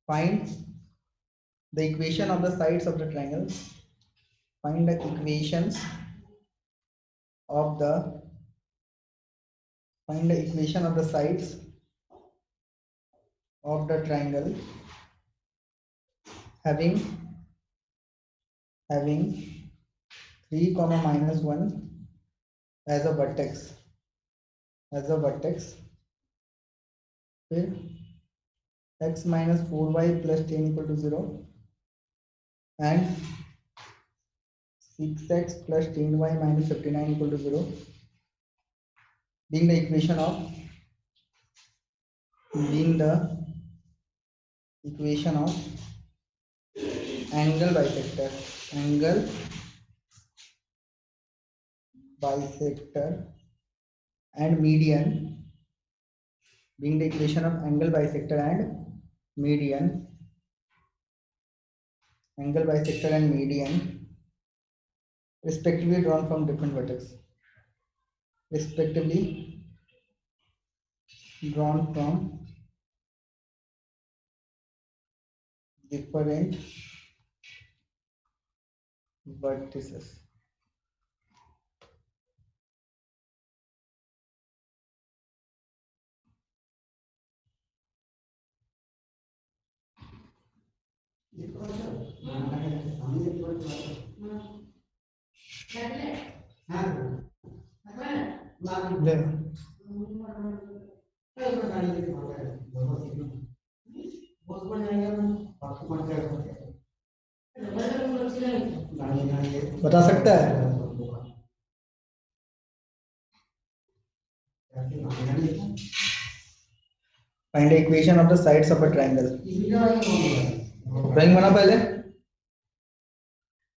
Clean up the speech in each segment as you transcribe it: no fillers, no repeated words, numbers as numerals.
Find the equation of the sides of the triangle. Find the equations of the equation of the sides of the triangle having 3 comma minus 1 as a vertex फिर x minus 4y plus 10 equal to 0 and 6x plus 10y minus 59 equal to 0 being the equation of angle bisector and median, being the equation of angle bisector and median respectively drawn from different vertex vertices. बता सकता है? Find the equation of the sides of a triangle. Drawing बना पहले.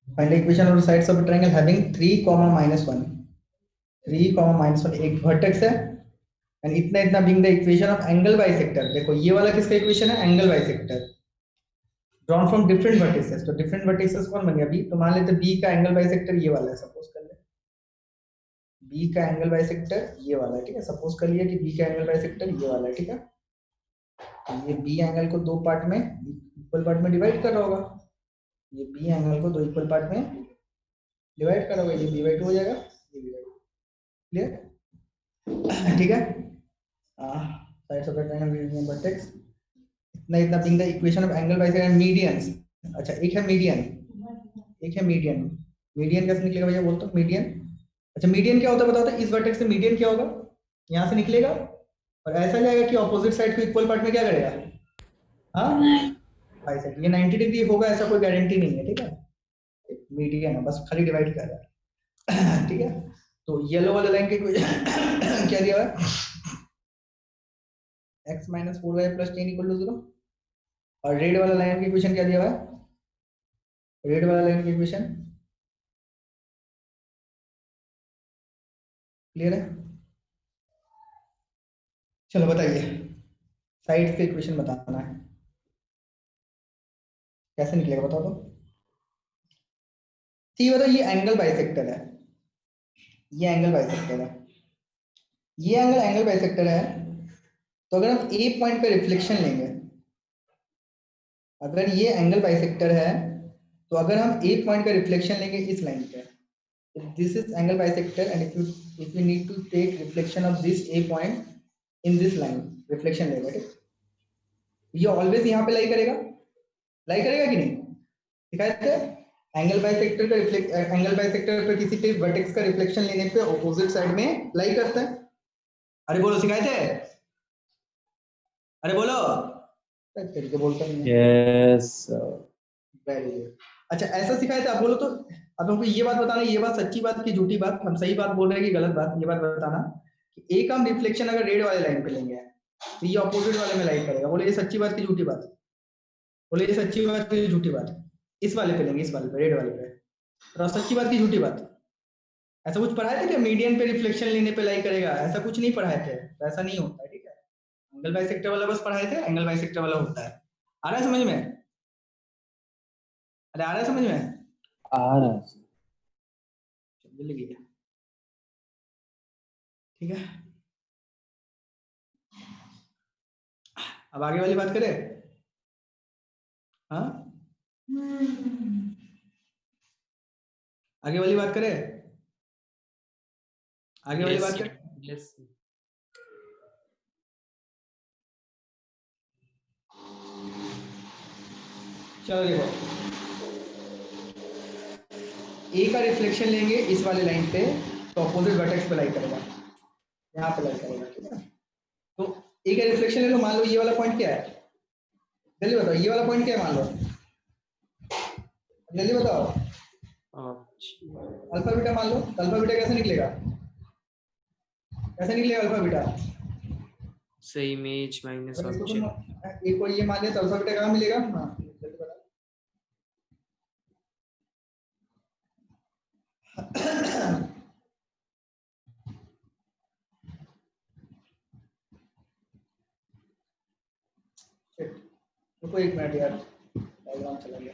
Find the equation of the sides of a triangle having 3 comma minus 1. 3 comma minus 1 एक vertex है and इतना इतना being the equation of angle bisector. देखो ये वाला किसका इक्वेशन है? Angle bisector drawn from different vertices. तो different vertices कौन बन गया? B. तो मान लेते B का एंगल बाइसेक्टर ये वाला है, सपोज कर ले B का एंगल बाइसेक्टर ये वाला है, ठीक है. सपोज कर लिया कि B का एंगल बाइसेक्टर ये वाला है, ठीक है. ये B एंगल को दो पार्ट में इक्वल पार्ट में डिवाइड कर रहा होगा. ये B एंगल को दो इक्वल पार्ट में डिवाइड कर रहा होगा. ये B/2 हो जाएगा, ये B/2. क्लियर? ठीक है. Sides of the triangle median vertex इतना इतना being the equation of angle bisector and medians. अच्छा एक है मीडियन कैसे निकलेगा भैया? बोल तो मीडियन. अच्छा मीडियन क्या होता है बताओ तो? इस वर्टेक्स से मीडियन क्या होगा? यहाँ से निकलेगा और ऐसा जाएगा कि ऑपोजिट साइड को इक्वल पार्ट में क्या करेगा? हाँ बाइसेक्ट. ये 90 डिग्री होगा ऐसा कोई गारंटी नहीं है, ठीक है. मीडियन है, बस खाली डिवाइड कर रहा है. ठीक है. तो येलो वाले लाइन के क्या दिया हुआ है? x minus 4y plus 10 equal to 0. और रेड वाला लाइन की इक्वेशन क्या दिया हुआ है? रेड वाला लाइन की इक्वेशन क्लियर है? चलो बताइए, साइड्स के इक्वेशन बताना है, कैसे निकलेगा बताओ तो. ठीक है, बताओ. ये एंगल बाइसेक्टर है, ये एंगल बाइसेक्टर है. तो अगर हम ए पॉइंट पे रिफ्लेक्शन लेंगे, अगर ये एंगल बाइसेक्टर है तो अगर हम ए पॉइंट पे रिफ्लेक्शन लेंगे इस लाइन पे, if this is angle bisector and if you need to take reflection of this a point in this line, reflection लेगा, ठीक. ये ऑलवेज यहाँ पे लाई करेगा कि नहीं? दिखाए थे एंगल बाइसेक्टर पे किसी पे वर्टेक्स का रिफ्लेक्शन लेने पे ऑपोजिट साइड में लाई करता है. अरे बोलो, सिखाए थे? अरे बोलो. तरीके बोलता नहीं है. Yes very good. अच्छा ऐसा सिखाया था. आप बोलो तो. अब हमको ये बात बताना, ये बात सच्ची बात की झूठी बात, हम सही बात बोल रहे हैं कि गलत बात, ये बात बताना कि एक हम रिफ्लेक्शन अगर रेड वाले लाइन पे लेंगे तो ये ऑपोजिट वाले में लाइट करेगा. बोले ये सच्ची बात की झूठी बात? बोले ये सच्ची बात की झूठी बात? इस वाले पे लेंगे, इस वाले पे, रेड वाले पे. तो सच्ची बात की झूठी बात? ऐसा कुछ पढ़ाए थे क्या? मीडियन पे रिफ्लेक्शन लेने पे लाइट करेगा, ऐसा कुछ नहीं पढ़ाए थे. ऐसा नहीं होता है, ठीक है. एंगल बाइसेक्टर वाला बस पढ़ाए थे, एंगल बाइसेक्टर वाला होता है. आ रहा है समझ में? अरे आ रहा है समझ में? आ रहा है. मिल गया, ठीक है. अब आगे वाली बात करें. हाँ, आगे वाली बात करें, आगे वाली बात करें। यस चलो देखो, ए का रिफ्लेक्शन लेंगे इस वाले लाइन पे, तो अपोजिट वर्टेक्स पे लाई करेगा, यहाँ पे लाई करेगा, ठीक है। तो ए का रिफ्लेक्शन ले लो, मान लो ये वाला पॉइंट क्या है, जल्दी बताओ ये वाला पॉइंट क्या है, मान लो जल्दी बताओ। अल्फा बीटा मान लो, अल्फा बीटा कैसे निकलेगा, कैसे निकलेगा अल्फा बीटा? से इमेज माइनस अगर इसको ऑब्जेक्ट। एक को ये मान लिया तो अल्फा बीटा कहाँ मिलेगा? हाँ जल्दी बताओ। रुको एक मिनट यार, डायग्राम चला गया।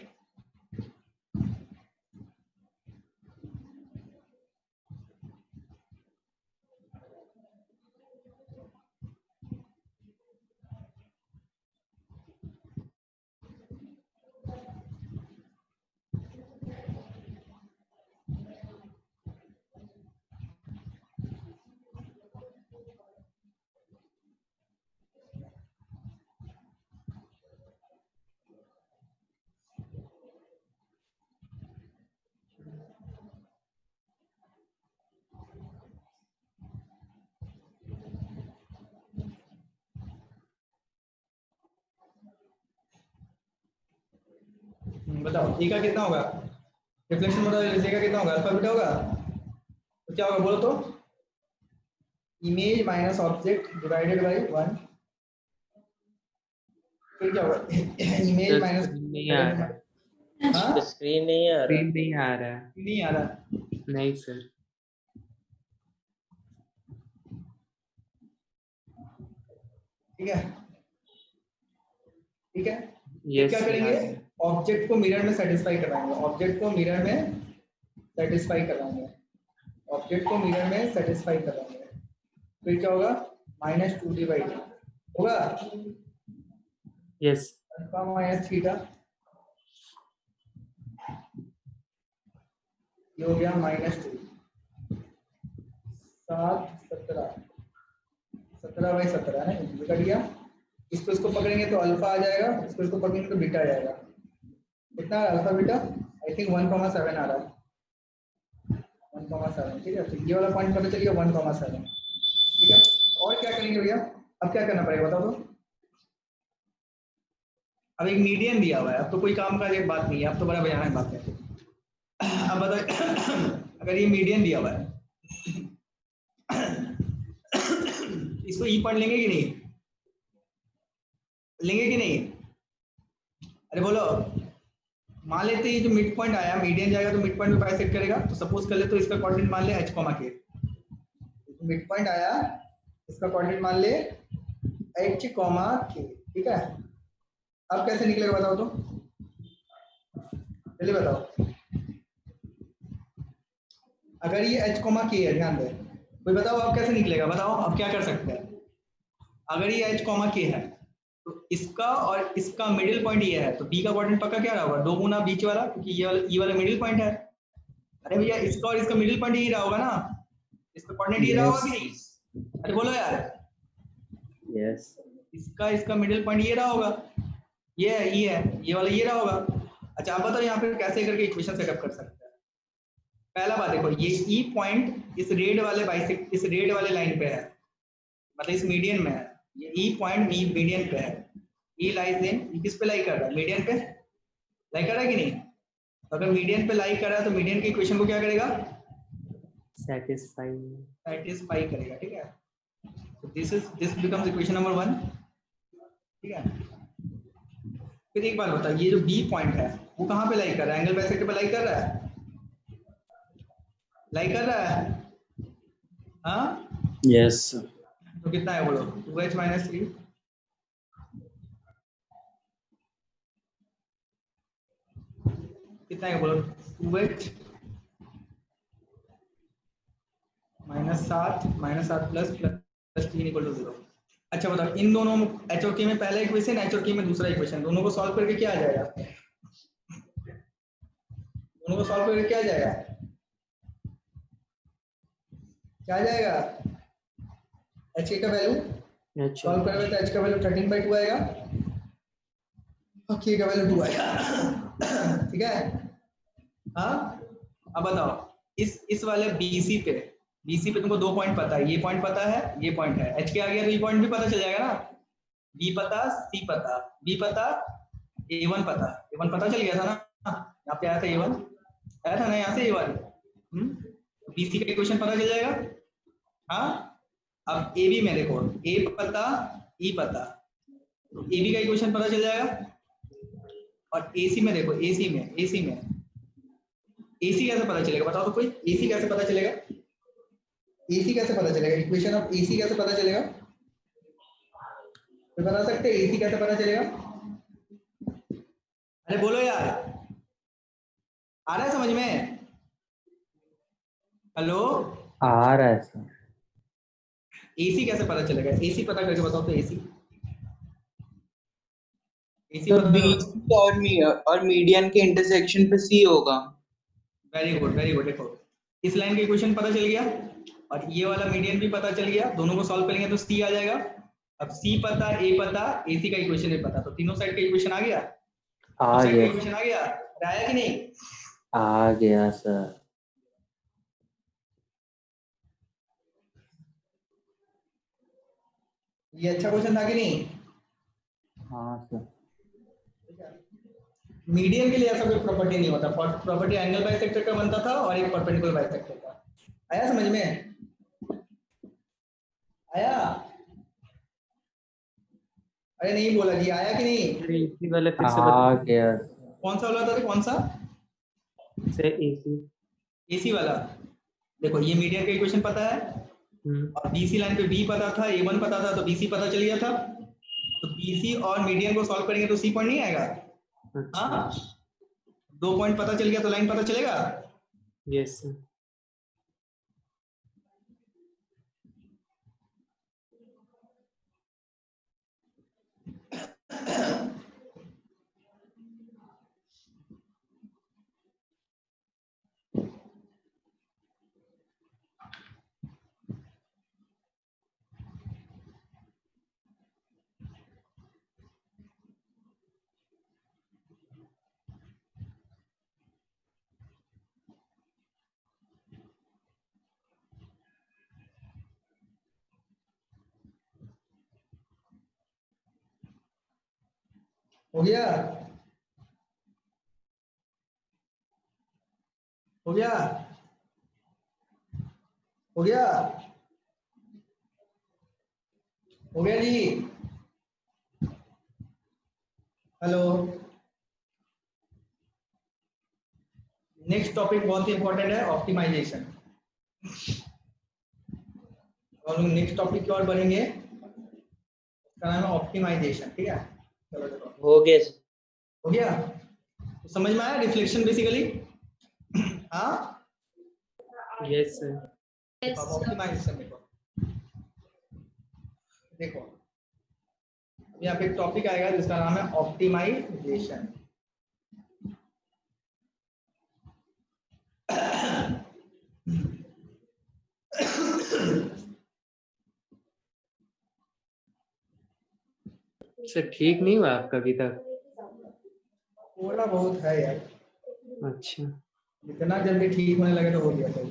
बताओ ए का कितना होगा, रिफ्लेक्शन मॉडल ए का कितना होगा, अल्फा बीटा होगा, तो क्या होगा बोलो तो? Image minus object divided by 1, फिर क्या होगा? इमेज माइनस नहीं आ रहा, हाँ स्क्रीन नहीं आ रहा, नहीं आ रहा, नहीं आ रहा, नहीं सर। ठीक है, ठीक है। यस क्या करेंगे, ऑब्जेक्ट को मिरर में सेटिस्फाई कराएंगे, ऑब्जेक्ट को मिरर में सेटिस्फाई कराएंगे, ऑब्जेक्ट को मिरर में सेटिस्फाई कराएंगे, फिर क्या होगा? -2d/2 होगा, यस अल्फा माइनस थीटा, ये हो गया -2, 7 17 17/17 है ना, ये कर दिया। इसको पकड़ेंगे तो अल्फा आ जाएगा, इसको पकड़ेंगे तो बीटा आ जाएगा। कितना अल्फा बीटा? आई थिंक 1,7 आ रहा है, 1,7, ठीक है। तो ये वाला पॉइंट पता चलिए 1,7, ठीक है। और क्या करेंगे भैया, अब क्या करना पड़ेगा बताओ तो? अब एक मीडियन दिया हुआ है, अब तो कोई काम का एक बात नहीं है, अब तो बड़ा भयानक बात है। अब बताओ अगर ये मीडियन दिया हुआ है इसको ई पॉइंट लेंगे कि नहीं, लेंगे कि नहीं? अरे बोलो, मान लेते हैं जो मिड पॉइंट आया, मीडियन जाएगा तो मिड पॉइंट में बाइसेक्ट करेगा, तो सपोज कर ले तो इसका कोऑर्डिनेट मान ले h, k, मिड पॉइंट आया, इसका कोऑर्डिनेट मान ले h, k, ठीक है। अब कैसे निकलेगा बताओ तो, जल्दी बताओ। अगर ये h, k है, ध्यान दे, कोई बताओ अब कैसे निकलेगा, बताओ अब क्या कर सकते हैं? अगर ये h, k है तो इसका और इसका मिडिल पॉइंट ये है, तो b का कोऑर्डिनेट पक्का क्या रहा होगा? 2 गुना बीच वाला, क्योंकि ये वाला मिडिल पॉइंट है। अरे भैया इसका और इसका मिडिल पॉइंट यही रहा होगा ना, इसका कोऑर्डिनेट ये रहा होगा कि नहीं? अरे बोलो यार। यस इसका मिडिल पॉइंट ये रहा होगा, ये है, ये वाला ये रहा होगा। अच्छा अब बताओ यहाँ पे कैसे करके इक्वेशन सेटअप कर सकते हैं। पहला बात देखो, ये ई पॉइंट इस रेड वाले बाइसेक्ट, इस रेड वाले लाइन पे है, मतलब इस मीडियन में है। ये ई पॉइंट मीडियन पे है, ई लाइज इन, किस पे लाई कर रहा है? मीडियन पे लाई कर रहा है कि नहीं? तो अगर मीडियन पे लाई कर रहा है तो मीडियन की इक्वेशन को क्या करेगा? सेटिस्फाई करेगा, ठीक है। तो दिस बिकम्स इक्वेशन नंबर 1, ठीक है। फिर एक बात बता, ये जो बी पॉइंट है वो कहाँ पे लाई कर रहा है? एंगल बाइसेक्टर पे लाई कर रहा है, लाई कर रहा है, हाँ यस तो कितना है बोलो? 2h - 3, कितना है बोलो? 2h -7 -7 + 3 = 0। अच्छा बताओ, इन दोनों एच और के में पहला इक्वेशन, एच और के में दूसरा इक्वेशन, दोनों को सॉल्व करके क्या आ जाएगा? दोनों को सॉल्व करके क्या आ जाएगा? क्या आ जाएगा? एच के का वैल्यू अच्छा सॉल्व करोगे तो एच का वैल्यू 13/2 आएगा और के का वैल्यू 2 आएगा। ठीक है। हाँ, अब बताओ, इस वाले बीसी पे तुमको 2 पॉइंट पता है, ये पॉइंट पता है, ये पॉइंट है, एच के आ गया तो ये पॉइंट भी पता चल जाएगा ना। बी पता, सी पता, बी पता, ए1 पता, ए1 पता चल गया था ना, यहाँ पे आया था ए1, आया था ना यहाँ से ए1। बीसी का इक्वेशन पता चल जाएगा। हाँ, अब ए बी में देखो, ए पता, ई पता, ए बी का इक्वेशन पता चल जाएगा। और एसी में देखो, एसी में एसी कैसे पता चलेगा? बताओ तो कोई, एसी कैसे पता चलेगा? एसी कैसे पता चलेगा? इक्वेशन ऑफ एसी कैसे पता चलेगा? तो बता सकते हैं एसी कैसे पता चलेगा? अरे बोलो यार, आ रहा है समझ में? हेलो, आ रहा है सर। एसी कैसे पता चलेगा? एसी पता करके बताओ तो एसी तो पता बी और मीडियन के इंटरसेक्शन पे सी होगा। Very good very good. देखो, इस लाइन का इक्वेशन पता चल गया और ये वाला मीडियन भी पता चल गया, दोनों को सॉल्व करेंगे तो सी आ जाएगा। अब सी पता, ए पता, एसी का इक्वेशन भी पता, तो तीनों साइड का इक्वेशन आ गया। आ गया, इक्वेशन आ गया, आया कि नहीं? आ गया सर। ये अच्छा क्वेश्चन था कि नहीं? हाँ सर। मीडियन के लिए ऐसा कोई प्रॉपर्टी नहीं होता, प्रॉपर्टी एंगल बाइसेक्टर का बनता था और एक परपेंडिकुलर बाइसेक्टर का। आया समझ में? आया? अरे नहीं बोला जी, आया कि नहीं? अरे एसी वाला फिर से आ बता गया। कौन सा वाला था? कौन सा? से एसी। एसी वाला। देखो, ये मीडियन का इक्वेशन पता है और बीसी लाइन पे बी पता था, ए1 पता था, तो बीसी पता चल गया था। तो बीसी और मीडियन को सॉल्व करेंगे तो सी पॉइंट नहीं आएगा। अच्छा हाँ, 2 पॉइंट पता चल गया तो लाइन पता चलेगा। Yes sir. हो गया? हो गया? हो गया? हो गया जी? हेलो, नेक्स्ट टॉपिक बहुत ही इंपॉर्टेंट है, ऑप्टिमाइजेशन। और नेक्स्ट टॉपिक की ओर बढ़ेंगे, उसका नाम है ऑप्टिमाइजेशन। ठीक है, चलो देखो, हो गया। हो गया? तो समझ में आया रिफ्लेक्शन बेसिकली? हाँ, यस सर। अब ऑप्टिमाइजेशन देखो, देखो यहाँ पे एक टॉपिक आएगा जिसका नाम है ऑप्टिमाइजेशन। सर ठीक नहीं हुआ आपका अभी तक? थोड़ा बहुत है यार, अच्छा जितना जल्दी ठीक होने लगे तो हो गया सही।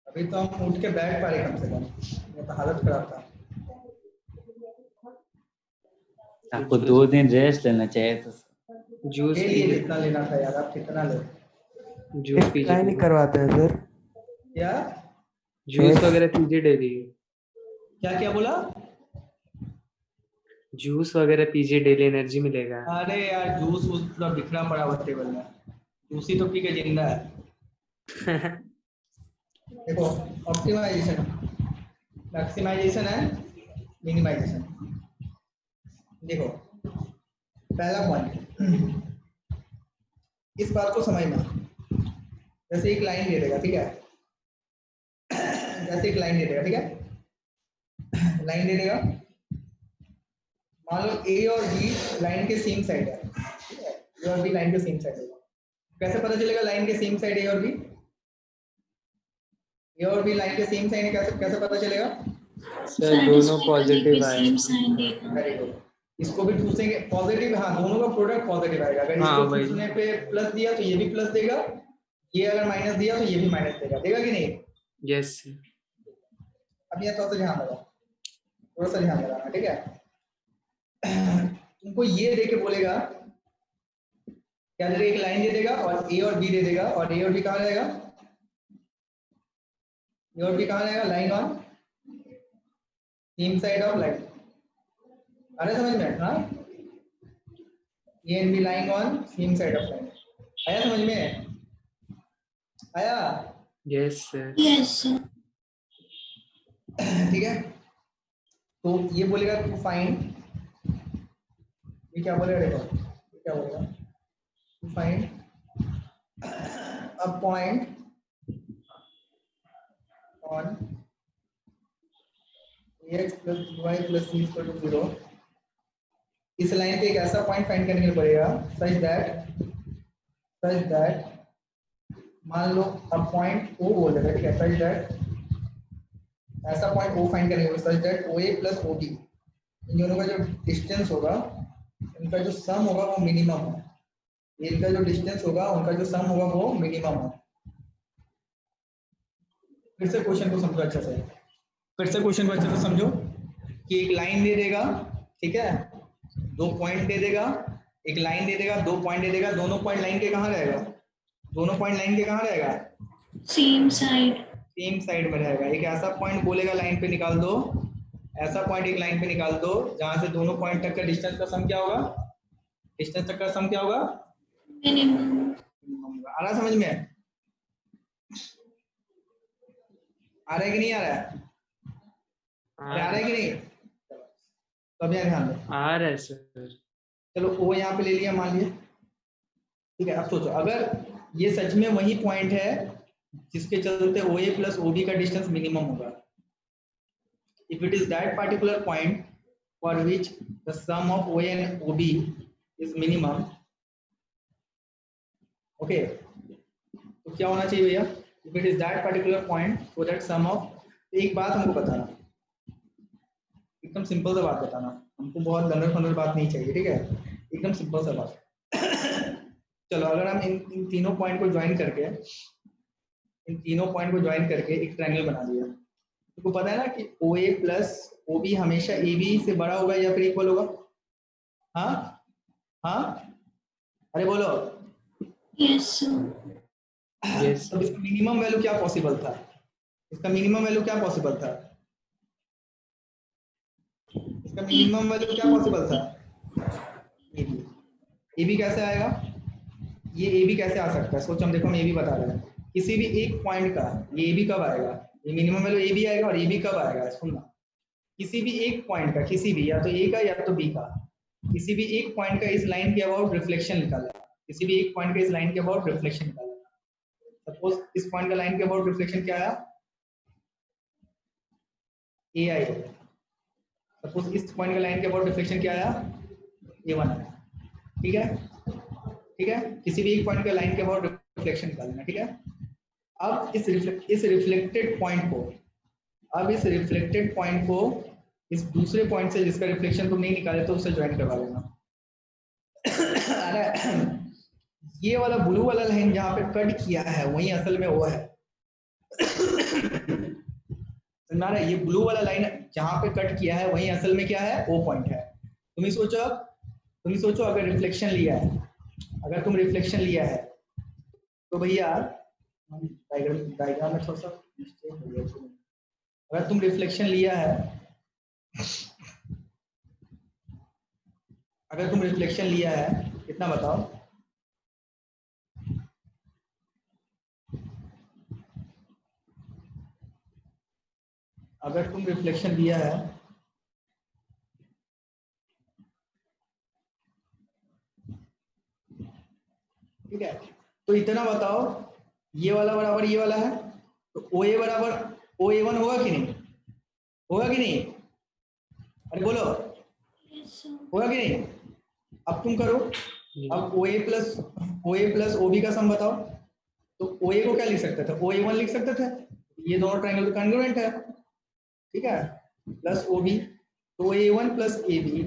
अभी तो हम उठ के बैठ पा रहे कम से कम, ये तो हालत खराब था। आपको 2 दिन रेस्ट लेना चाहिए था। जूस ले लिए पीजिए, जितना लेना था यार, आप कितना लो? जूस ट्राई नहीं पीजिए, करवाते हैं सर। क्या जूस वगैरह पीजिए डेली। क्या क्या बोला? जूस वगैरह पीजिए डेली, एनर्जी मिलेगा। अरे यार, जूस वूस पूरा बिखरा पड़ा हुआ टेबल में, जूस ही तो पी के जिंदा है। देखो, ऑप्टिमाइजेशन, मैक्सिमाइजेशन है, मिनिमाइजेशन। देखो, पहला पॉइंट, इस बात को समझना, जैसे एक लाइन दे देगा, ठीक है, जैसे एक लाइन दे देगा, ठीक है, लाइन दे देगा, मान लो ए और बी लाइन के सेम साइड है, ठीक है, ए और बी लाइन के सेम साइड होगा। कैसे पता चलेगा लाइन के सेम साइड ए और बी? ए और बी लाइन के सेम साइड है, कैसे कैसे पता चलेगा? सर दोनों पॉजिटिव आए। Very good. इसको भी पूछेंगे पॉजिटिव, हाँ दोनों का प्रोडक्ट पॉजिटिव आएगा। अगर हाँ, इसको वही। पूछने पे प्लस दिया तो ये भी प्लस देगा, ये अगर माइनस दिया तो ये भी माइनस देगा, देगा कि नहीं? Yes sir. अब ये थोड़ा सा ध्यान लगाओ, थोड़ा सा ध्यान लगाना, ठीक है। तुमको ये दे के बोलेगा, क्या दे देगा? एक लाइन दे देगा और ए और बी दे देगा, और ए और बी कहाँ रहेगा? ए और बी कहाँ रहेगा? Line on same side of line. अरे समझ में? हाँ, A and B line on same side of line. आया समझ में? आया? Yes sir. ठीक है, तो ये बोलेगा टू फाइंड, ये क्या बोलेगा देखो, ये क्या बोलेगा? To find a point on ax plus by plus c equal to 0। इस लाइन पे एक ऐसा पॉइंट फाइंड करने के लिए पड़ेगा सच दैट मान लो अब पॉइंट ओ बोल देगा, ठीक है, सच दैट ऐसा पॉइंट ओ फाइंड करने के लिए such that O A plus O B, इन दोनों का जो डिस्टेंस होगा उनका जो सम होगा वो मिनिमम हो। इनका जो डिस्टेंस होगा उनका जो सम होगा वो मिनिमम हो। फिर से क्वेश्चन को समझो अच्छे से, फिर से क्वेश्चन को अच्छे से समझो कि एक लाइन दे देगा, ठीक है, दो पॉइंट दे देगा, एक लाइन दे देगा, दो पॉइंट दे देगा, दोनों पॉइंट लाइन के कहाँ रहेगा? दोनों पॉइंट लाइन के कहाँ रहेगा? सेम साइड में रहेगा। एक ऐसा पॉइंट बोलेगा लाइन पे निकाल दो, ऐसा पॉइंट एक लाइन पे निकाल दो जहां से दोनों पॉइंट तक का डिस्टेंस का सम क्या होगा? डिस्टेंस तक का सम क्या होगा? मिनिमम। आ रहा समझ में? आ रहा है कि नहीं आ रहा है? आ रहा है कि नहीं? तो अब यहाँ ध्यान दो। आ रहा है सर। चलो ओ यहाँ पे ले लिया मान लिया, ठीक है। अब सोचो अगर ये सच में वही पॉइंट है जिसके चलते ओ ए प्लस ओ बी का डिस्टेंस मिनिमम होगा, if it is that particular point for which the sum of OA and OB is minimum, okay, तो क्या होना चाहिए भैया? if it is that particular point for that sum of, एक बात हमको बताना, एकदम सिंपल सा बात बताना, हमको बहुत लंदर फंदर बात नहीं चाहिए, ठीक है, एकदम सिंपल सा बात। चलो अगर हम इन तीनों पॉइंट को ज्वाइन करके एक ट्रायंगल बना दिया, तुमको पता है ना कि ओ ए प्लस ओ बी हमेशा ए बी से बड़ा होगा या फिर इक्वल होगा? हाँ हाँ, अरे बोलो। यस तो इसका मिनिमम वैल्यू क्या पॉसिबल था? इसका मिनिमम वैल्यू क्या पॉसिबल था? ए बी कैसे आएगा? ये ए बी कैसे आ सकता है? सोचो, हम देखो हम ए बी बता रहे हैं, किसी भी एक पॉइंट का ये ए बी कब आएगा? ये मिनिमम वैल्यू ए बी आएगा, और ए बी कब आएगा? सुनना, किसी भी एक पॉइंट का, किसी भी, या तो ए का या तो बी का, किसी भी एक पॉइंट का इस लाइन के अबाउट रिफ्लेक्शन निकालेगा, किसी भी एक पॉइंट का इस लाइन के अबाउट रिफ्लेक्शन निकालेगा। सपोज इस पॉइंट का लाइन के अबाउट रिफ्लेक्शन क्या आया? ए आई। सपोज इस पॉइंट का लाइन के अबाउट रिफ्लेक्शन क्या आया? A1 आया, ठीक है, ठीक है, किसी भी एक पॉइंट का लाइन के अबाउट रिफ्लेक्शन निकालना, ठीक है। अब इस रिफ्लेक्टेड पॉइंट को इस दूसरे पॉइंट से जिसका रिफ्लेक्शन तुम नहीं निकाले तो उससे ज्वाइन करवा लेना। ये वाला ब्लू वाला लाइन जहाँ पे कट किया है वही असल में वो है। समझा रहे? ये ब्लू वाला लाइन जहाँ पे कट किया है वही असल में क्या है? वो पॉइंट है। तुम ही सोचो अगर रिफ्लेक्शन लिया है, अगर तुम रिफ्लेक्शन लिया है तो भैया डायग्राम में थोड़ा सा मिस्टेक हो गया। अगर तुम रिफ्लेक्शन लिया है, कितना बताओ? अगर तुम रिफ्लेक्शन लिया है ठीक है, तो इतना बताओ, ये वाला बराबर ये वाला है, तो ओ ए बराबर ओ ए वन होगा कि नहीं? अरे बोलो, Yes, sir. होगा कि नहीं? अब तुम करो, अब OA प्लस OB का सम बताओ। तो OA को क्या लिख सकते थे? OA1 लिख सकते थे, ये दोनों ट्रायंगल तो कॉन्ग्रुएंट है, ठीक है, प्लस OB, तो A1 प्लस AB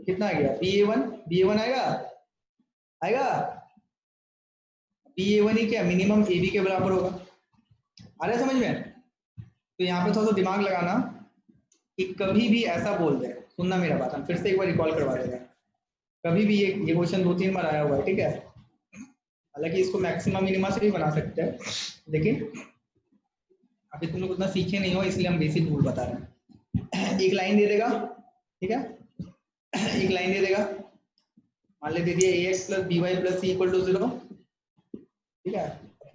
कितना आ गया? BA1 आएगा, BA1 ही क्या मिनिमम AB के बराबर होगा। आ रहा है समझ में? तो यहाँ पे थोड़ा सा दिमाग लगाना कि कभी भी ऐसा बोल दे, सुनना मेरा बात, हम फिर से एक बार रिकॉल करवा देगा। कभी भी ये क्वेश्चन 2-3 बार आया हुआ है, ठीक है, हालांकि इसको मैक्सिमम मिनिमा से भी बना सकते हैं, लेकिन अभी तुम लोग उतना सीखे नहीं हो इसलिए हम बेसिक रूल बता रहे हैं। एक लाइन दे देगा, ठीक है, एक लाइन दे देगा, मान ले दे दिया ax plus by plus c equal to 0, ठीक है,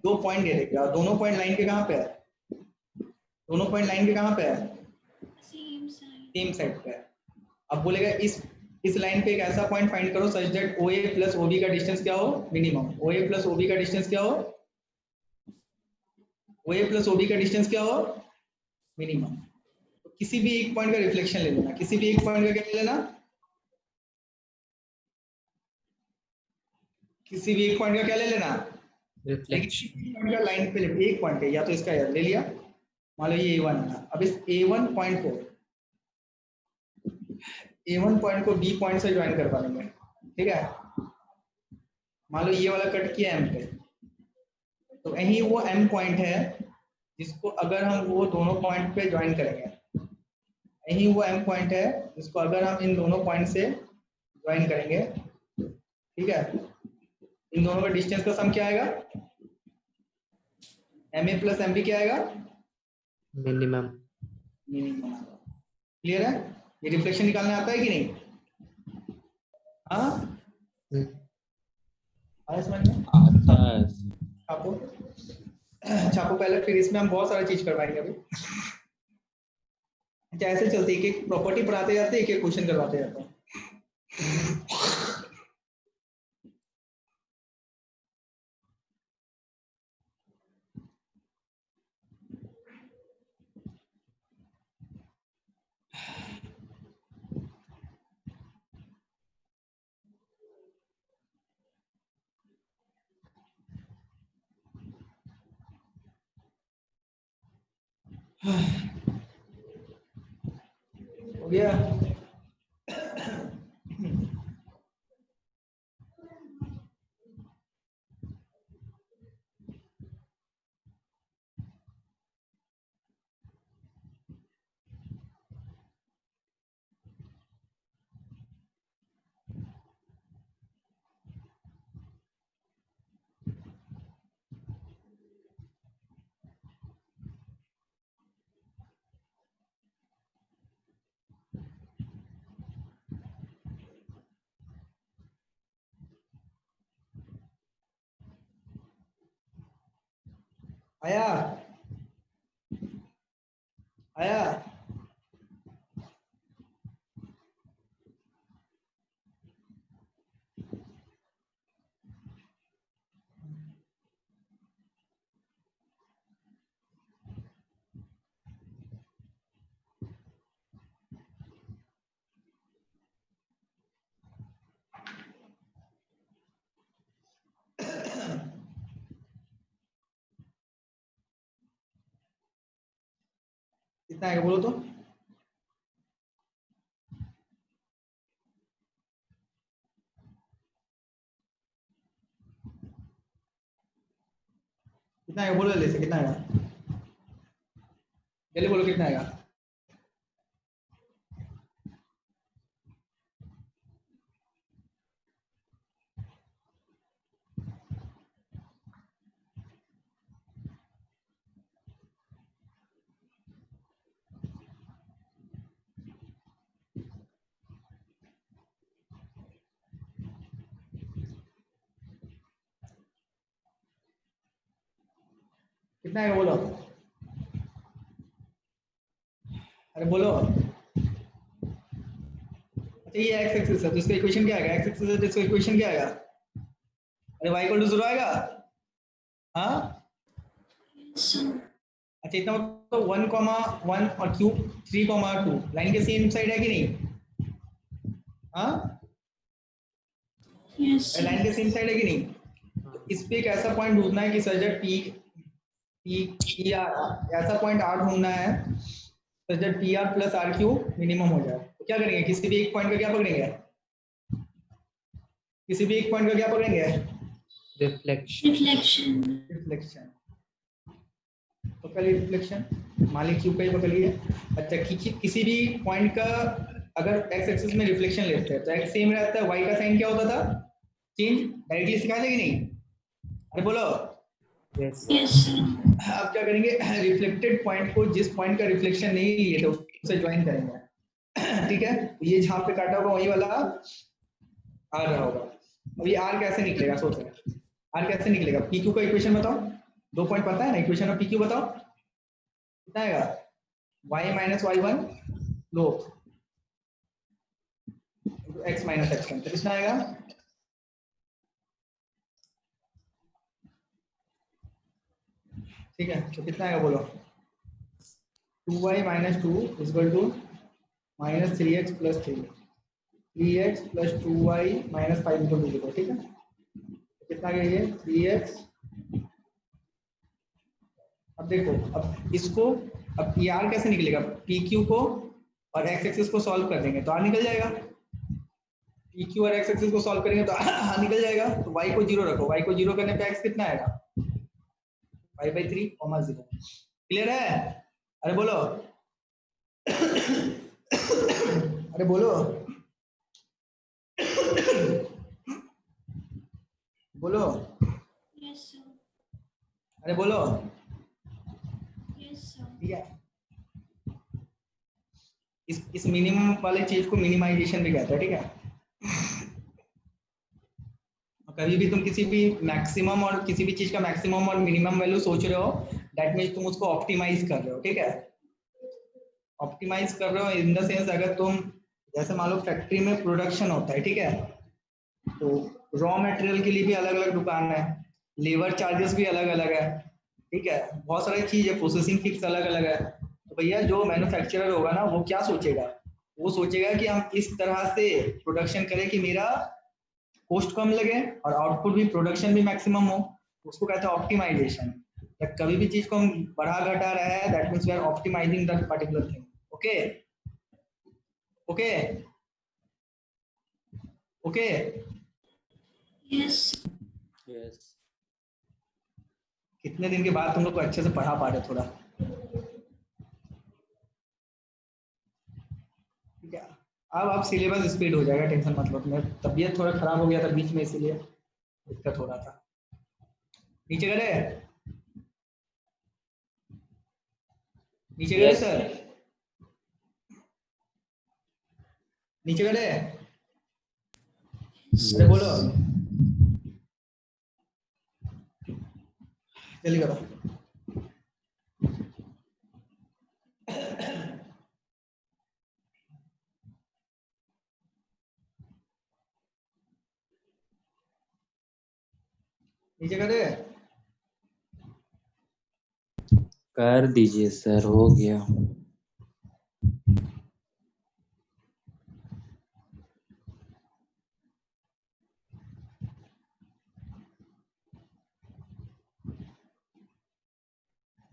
2 पॉइंट दे देगा, दोनों पॉइंट लाइन के कहाँ पे है? दोनों पॉइंट लाइन के कहाँ पे है? Same side. सेम साइड पे है। अब बोलेगा इस लाइन पे एक ऐसा पॉइंट फाइंड करो such that OA plus OB का डिस्टेंस क्या हो? मिनिमम। OA प्लस OB का डिस्टेंस क्या हो? OA प्लस OB का डिस्टेंस क्या हो? मिनिमम। तो किसी भी एक पॉइंट का रिफ्लेक्शन ले लेना, किसी भी एक पॉइंट का क्या ले लेना? किसी भी एक पॉइंट का क्या ले लेना? रिफ्लेक्शन का लाइन पे एक पॉइंट है, या तो इसका ले लिया, मान लो ये A1 है, अब इस A1 पॉइंट को B पॉइंट से ज्वाइन करवा लेंगे, ठीक है, मान लो ये वाला कट किया M पे, तो यही वो M पॉइंट है जिसको अगर हम वो दोनों पॉइंट पे ज्वाइन करेंगे, यही वो M पॉइंट है जिसको अगर हम इन दोनों पॉइंट से ज्वाइन करेंगे, ठीक है, इन दोनों का डिस्टेंस का सम क्या आएगा? MA प्लस MB क्या आएगा? मिनिमम। क्लियर है? ये रिफ्लेक्शन निकालने आता है कि नहीं? हाँ, आया समझ में? आता है। छापो पहले, फिर इसमें हम बहुत सारा चीज करवाएंगे अभी। अच्छा ऐसे चलते एक एक प्रॉपर्टी पढ़ाते जाते, एक एक क्वेश्चन करवाते जाते हैं। हो गया? आया? आया? कितना आएगा बोलो तो? कितना आएगा बोलो जल्दी से, कितना आएगा? जल्दी बोलो कितना आएगा? कितना आएगा बोलो? अरे बोलो। अच्छा ये एक्स एक्सिस है तो इसका इक्वेशन क्या आएगा? एक्स एक्सिस है तो इसका इक्वेशन क्या आएगा? अरे y इक्वल टू 0 आएगा? हाँ, Yes, sir. अच्छा इतना मतलब 1,1 और क्यूब 3,2 लाइन के सेम साइड है कि नहीं? हाँ Yes, sir. लाइन के सेम साइड है कि नहीं? तो इस पे एक ऐसा पॉइंट ढूंढना है कि such that P P P R ऐसा पॉइंट आर ढूंढना है such that P R plus R Q minimum हो जाए। तो क्या करेंगे? किसी भी एक पॉइंट का क्या पकड़ेंगे? किसी भी एक पॉइंट का क्या पकड़ेंगे? रिफ्लेक्शन। Reflection. रिफ्लेक्शन। पकड़ लिया रिफ्लेक्शन, मालिक क्यू का ही पकड़ लिया। अच्छा किसी भी पॉइंट का अगर एक्स एक्सिस में रिफ्लेक्शन लेते हैं तो एक्स सेम रहता है, वाई का साइन क्या होता था? चेंज। डायरेक्टली सिखा देगी नहीं? अरे बोलो। Yes Yes, sir. अब क्या करेंगे? रिफ्लेक्टेड पॉइंट को जिस पॉइंट का रिफ्लेक्शन नहीं लिए थे उससे ज्वाइन करेंगे। ठीक है, तो ये जहां पे काटा होगा वही वाला आ रहा होगा। अब ये आर कैसे निकलेगा? सोच रहे हैं आर कैसे निकलेगा? पी क्यू का इक्वेशन बताओ, 2 पॉइंट पता है ना? इक्वेशन ऑफ पी क्यू बताओ कितना आएगा? y माइनस वाई वन लो x माइनस एक्स वन, तो कितना आएगा? ठीक है, तो कितना आएगा बोलो? 2y minus two equal to minus 3x plus 3x plus 2y minus 5 equal to 0। ठीक है, तो कितना आ गया ये? 3x। अब देखो, अब इसको, अब ये आर कैसे निकलेगा? पी क्यू को और एक्स एक्सिस को सॉल्व कर देंगे तो आर निकल जाएगा। पी क्यू और एक्स एक्सिस को सॉल्व करेंगे तो आर निकल जाएगा। तो वाई को 0 रखो, वाई को 0 करने पे एक्स कितना आएगा? y/3, 0। क्लियर है? अरे बोलो। अरे बोलो। बोलो। Yes, sir. अरे बोलो। Yes, sir. ठीक है, इस मिनिमम वाले चीज को मिनिमाइजेशन भी कहते हैं। ठीक है, कभी भी तुम किसी भी मैक्सिमम और किसी भी चीज का मैक्सिमम और मिनिमम वैल्यू सोच रहे हो, दैट मीन्स तुम उसको ऑप्टिमाइज कर रहे हो। ठीक है, ऑप्टिमाइज कर रहे हो इन द सेंस, अगर तुम जैसे मान लो फैक्ट्री में प्रोडक्शन होता है, ठीक है, तो रॉ मटेरियल के लिए भी अलग अलग दुकान है, लेबर चार्जेस भी अलग अलग है। ठीक है, बहुत सारी चीज है, प्रोसेसिंग फीस अलग अलग है। तो भैया जो मैन्युफैक्चरर होगा ना, वो क्या सोचेगा? वो सोचेगा कि हम इस तरह से प्रोडक्शन करें कि मेरा कॉस्ट कम लगे और आउटपुट भी, प्रोडक्शन भी मैक्सिमम हो। उसको कहते हैं ऑप्टिमाइजेशन। कभी भी चीज को हम बढ़ा घटा रहे हैं, that means we are optimising that particular thing. Okay okay okay. Yes. Yes. कितने दिन के बाद तुम लोग को अच्छे से पढ़ा पा रहे थोड़ा? ठीक है, अब सिलेबस स्पीड हो जाएगा, टेंशन मत लो। मेरी तबीयत थोड़ा खराब हो गया था बीच में, इसीलिए दिक्कत हो रहा था। नीचे करे, नीचे करे Yes. सर, नीचे करे। अरे बोलो, जल्दी करो। नीचे करे। कर दीजिए सर, हो गया।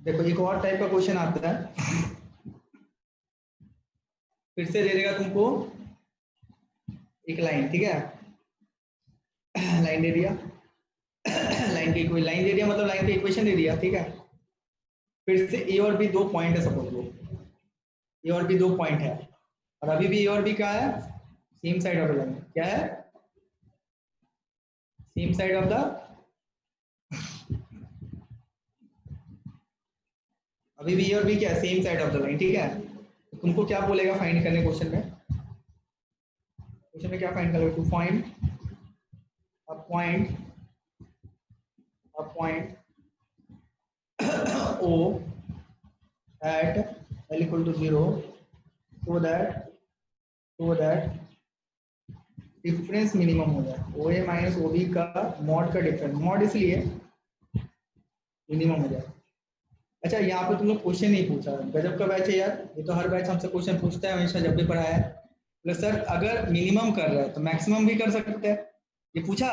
देखो एक और टाइप का क्वेश्चन आता है, फिर से दे देगा तुमको एक लाइन। ठीक है, लाइन दे दिया, लाइन की कोई लाइन दे दिया, मतलब लाइन का इक्वेशन दे दिया। ठीक है, फिर से ए और बी 2 पॉइंट है, सपोज लो ए और बी 2 पॉइंट है, और अभी भी ए और बी क्या है? Same side of the line. क्या है? सेम साइड ऑफ द, अभी भी ए और बी क्या है? Same side of the line. ठीक है, तो तुमको क्या बोलेगा फाइंड करने क्वेश्चन में? क्वेश्चन में क्या फाइंड करोगे? To find a point O at L equal to 0 so that difference minimum हो जाए। OA माइनस OB का मॉड का डिफरेंस, मॉड इसलिए मिनिमम हो जाए। अच्छा, यहाँ पे तुम लोग क्वेश्चन नहीं पूछा, गजब का बैच है यार, ये तो हर बैच हमसे क्वेश्चन पूछता है हमेशा, जब भी पढ़ाया है। बोले सर अगर मिनिमम कर रहा है तो मैक्सिमम भी कर सकते हैं, ये पूछा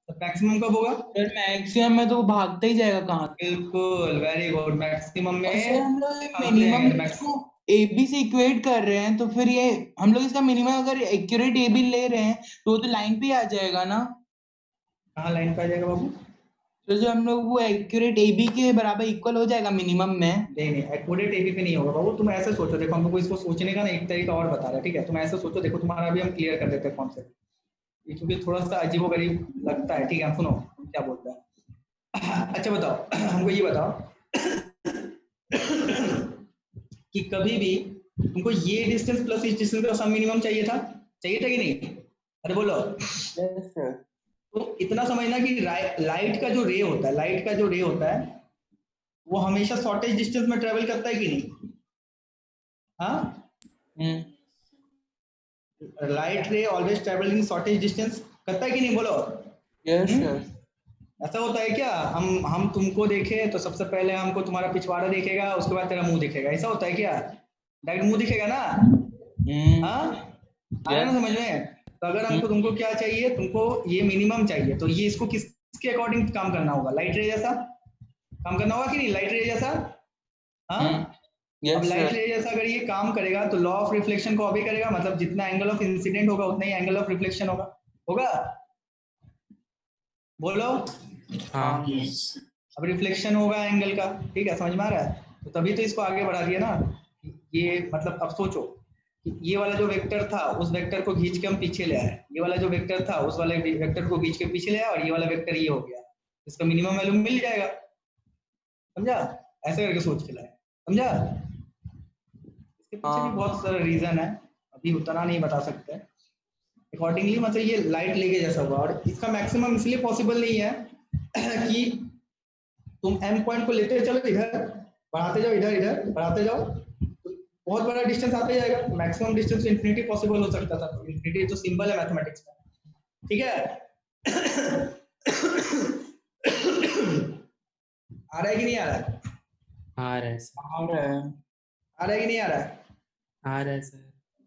तो मैक्सिमम कब होगा? सर मैक्सिमम में तो वो भागता ही जाएगा कहाँ तक। बिल्कुल, वेरी गुड, मैक्सिमम में और सर हम लोग भागते मिनिमम जाएंगे मैक्सिमम। ए बी से इक्वेट कर रहे हैं, तो फिर ये हम लोग इसका मिनिमम अगर एक्यूरेट ए बी ले रहे हैं तो वो तो लाइन पे ही आ जाएगा ना। कहाँ लाइन पे आ जाएगा बाबू? तो जो हम लोग वो एक्यूरेट ए बी के बराबर इक्वल हो जाएगा मिनिमम में। नहीं नहीं, एक्यूरेट एबी पे नहीं होगा बाबू, तुम ऐसे सोचो, देखो हम लोग को इसको सोचने का ना एक तरीका और बता रहा है, ठीक है? तुम ऐसे सोचो, देखो तुम्हारा भी हम क्लियर कर देते हैं कॉन्सेप्ट, क्योंकि थोड़ा सा अजीबोगरीब लगता है, ठीक है? हम सुनो क्या बोलता है। अच्छा बताओ, हमको ये बताओ कि कभी भी तुमको ये डिस्टेंस प्लस इस डिस्टेंस का सम मिनिमम चाहिए था कि नहीं? अरे बोलो। Yes sir. तो इतना समझना कि लाइट का जो रे होता है वो हमेशा शॉर्टेज डिस्टेंस में ट्रेवल करता है कि नहीं? हाँ, लाइट रे always travel in shortage distance, करता है कि नहीं? बोलो। Yes sir. ऐसा होता है क्या? हम तुमको देखे तो सबसे पहले हमको तुम्हारा पिछवाड़ा दिखेगा, उसके बाद तेरा मुंह दिखेगा, ऐसा होता है क्या? डायरेक्ट मुंह दिखेगा ना? हाँ, आ रहा है ना समझ में? तो अगर हमको तुमको क्या चाहिए, तुमको ये मिनिमम चाहिए, तो ये इसको किसके अकॉर्डिंग काम करना होगा? लाइट रे जैसा काम करना होगा कि नहीं? लाइट रे जैसा। हाँ, अब लाइट रे जैसा अगर ये काम करेगा तो लॉ ऑफ रिफ्लेक्शन को ऑबे करेगा, मतलब जितना एंगल ऑफ इंसिडेंट होगा उतना ही एंगल ऑफ रिफ्लेक्शन होगा। बोलो। हाँ। Yes. अब रिफ्लेक्शन होगा एंगल का, ठीक है? समझ में आ रहा है? तो तभी तो इसको आगे बढ़ा दिया ना। ये मतलब अब सोचो कि ये वाला जो वेक्टर था उस वेक्टर को खींच के हम पीछे ले आए, ये वाला जो वेक्टर था उस वाले वेक्टर को खींच के पीछे ले आए, और ये वाला वेक्टर ये हो गया, इसका मिनिमम वैल्यू मिल जाएगा। समझा? ऐसे करके सोच के लाए, समझा? इसके पीछे भी बहुत सारा रीजन है, अभी उतना नहीं बता सकते। अकॉर्डिंगली मतलब ये लाइट लेके जैसा हुआ, और इसका मैक्सिमम इसलिए पॉसिबल नहीं है कि तुम एम पॉइंट को लेते चलो इधर, बढ़ाते जाओ, इधर बढ़ाते जाओ, तो बहुत बड़ा डिस्टेंस आते जाएगा। मैक्सिमम डिस्टेंस इन्फिनिटी पॉसिबल हो सकता था, तो इन्फिनिटी तो सिंबल है मैथमेटिक्स में, ठीक है? आ रहा है कि नहीं आ रहा है? आ रहा है सर। आ रहा है। आ रहा है कि नहीं आ रहा है? आ रहा है सर।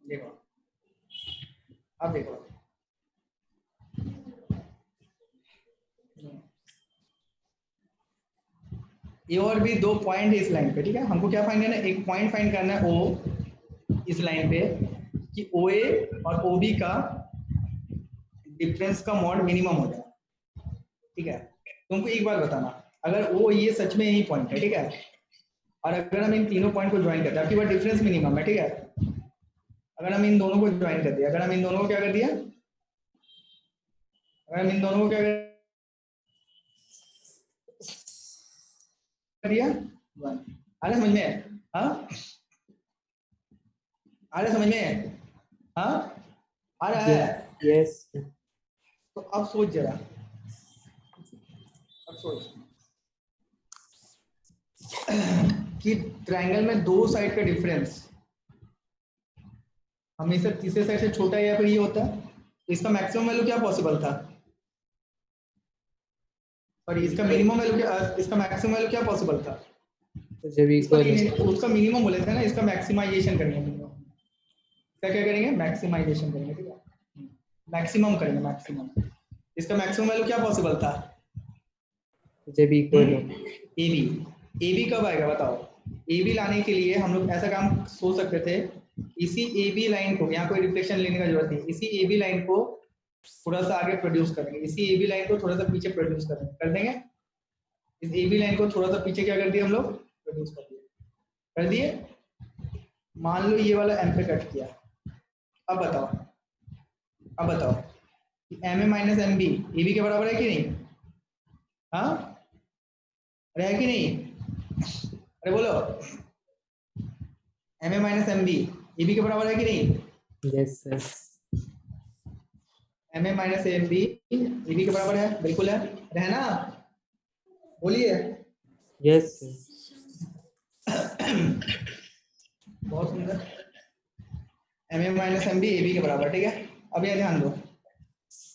देखो, अब देखो, ये और भी दो पॉइंट है इस लाइन पे, ठीक है? हमको क्या फाइंड करना है? एक पॉइंट फाइंड करना है ओ इस लाइन पे, कि ओ ए और ओ बी का डिफरेंस का मॉड मिनिमम हो जाए, ठीक है? तुमको एक बात बताना, अगर ओ ये सच में यही पॉइंट है, ठीक है? और अगर हम इन तीनों पॉइंट को ज्वाइन करते हैं, आपकी बात डिफरेंस मिनिमम है, ठीक है? अगर हम इन दोनों को ज्वाइन कर दिया, अगर हम इन दोनों को क्या कर दिया, अगर हम इन दोनों को क्या कर दिया, आ रहा समझ में? हाँ, आ रहा समझ में? हाँ, आ रहा है? यस। तो अब सोच जरा, अब सोच कि ट्रायंगल में दो साइड का डिफरेंस हमेशा तीसरे साइड से छोटा है या फिर ये होता है, तो इसका मैक्सिमम वैल्यू क्या पॉसिबल था? और इसका मिनिमम वैल्यू क्या, इसका मैक्सिमम वैल्यू क्या पॉसिबल था? तो जब इक्वल उसका मिनिमम बोले थे ना, इसका मैक्सिमाइजेशन करेंगे, क्या क्या करेंगे? मैक्सिमाइजेशन करेंगे, ठीक है? मैक्सिमम करेंगे, मैक्सिमम। इसका मैक्सिमम वैल्यू क्या पॉसिबल था? जब इक्वल हो। एबी कब आएगा बताओ? एबी लाने के लिए हम लोग ऐसा काम सोच सकते थे, इसी एबी लाइन को, यहाँ कोई रिफ्लेक्शन लेने का जरूरत नहीं, इसी एबी लाइन को थोड़ा सा आगे प्रोड्यूस करेंगे, इसी एबी लाइन को थोड़ा सा पीछे प्रोड्यूस करेंगे, कर देंगे? इस एबी लाइन को थोड़ा सा पीछे क्या कर दिया हम लोग? प्रोड्यूस कर दिए। मान लो ये वाला एम पे कट किया, अब बताओ कि M A minus M B A B के बराबर है कि नहीं? हाँ, अरे है कि नहीं? अरे बोलो, M A minus M B A B के बराबर है कि नहीं? Yes sir. M A minus M B A B के बराबर है, बिल्कुल है, रहना, बोलिए। Yes sir. बहुत सुंदर, M A minus M B A B के बराबर, ठीक है? अब यह ध्यान दो,